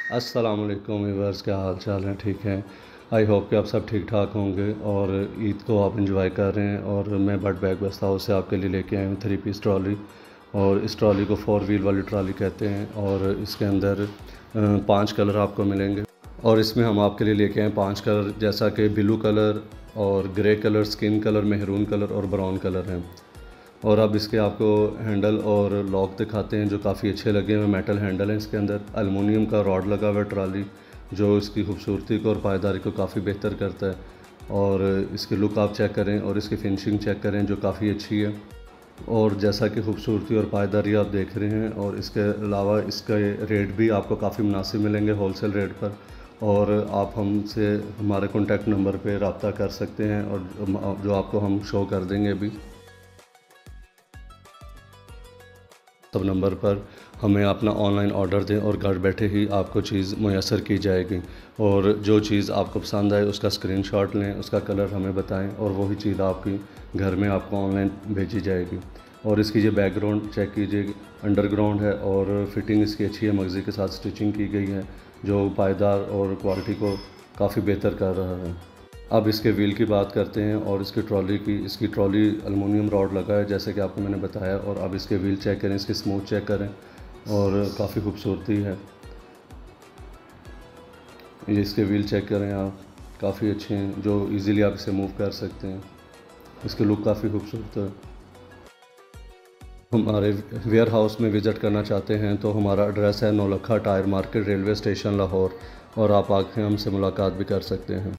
अस्सलाम वालेकुम व्यूअर्स, क्या हाल चाल है? ठीक हैं। आई होप कि आप सब ठीक ठाक होंगे और ईद को आप इंजॉय कर रहे हैं। और मैं बट बैग बेस्ट हाउस से आपके लिए लेके आया हूँ 3 पीस ट्रॉली। और इस ट्रॉली को 4 व्हील वाली ट्रॉली कहते हैं। और इसके अंदर 5 कलर आपको मिलेंगे। और इसमें हम आपके लिए लेके आए 5 कलर, जैसा कि ब्लू कलर और grey colour, skin colour, maroon colour और ब्राउन कलर हैं। और अब इसके आपको हैंडल और लॉक दिखाते हैं जो काफ़ी अच्छे लगे हुए मेटल हैंडल हैं। इसके अंदर एलुमिनियम का रॉड लगा हुआ है ट्रॉली, जो इसकी खूबसूरती को और पायदारी को काफ़ी बेहतर करता है। और इसकी लुक आप चेक करें और इसकी फिनिशिंग चेक करें जो काफ़ी अच्छी है। और जैसा कि खूबसूरती और पायदारी आप देख रहे हैं, और इसके अलावा इसके रेट भी आपको काफ़ी मुनासिब मिलेंगे होलसेल रेट पर। और आप हमसे हमारे कॉन्टैक्ट नंबर पर रब्ता कर सकते हैं, और जो आपको हम शो कर देंगे अभी सब नंबर पर। हमें अपना ऑनलाइन ऑर्डर दें और घर बैठे ही आपको चीज़ मुयस्सर की जाएगी। और जो चीज़ आपको पसंद आए उसका स्क्रीनशॉट लें, उसका कलर हमें बताएं, और वही चीज़ आपकी घर में आपको ऑनलाइन भेजी जाएगी। और इसकी जो बैकग्राउंड चेक कीजिए, अंडरग्राउंड है और फिटिंग इसकी अच्छी है, मगज़ी के साथ स्टिचिंग की गई है, जो पायदार और क्वालिटी को काफ़ी बेहतर कर रहा है। अब इसके व्हील की बात करते हैं और इसकी ट्रॉली की। इसकी ट्रॉली एलुमिनियम रॉड लगा है जैसे कि आपको मैंने बताया। और अब इसके व्हील चेक करें, इसकी स्मूथ चेक करें, और काफ़ी खूबसूरती है। ये इसके व्हील चेक करें आप, काफ़ी अच्छे हैं, जो इजीली आप इसे मूव कर सकते हैं। इसकी लुक काफ़ी खूबसूरत है। हमारे वेयर हाउस में विज़िट करना चाहते हैं तो हमारा एड्रेस है Naulakha tyre market, railway station, Lahore. और आप आके हमसे मुलाकात भी कर सकते हैं।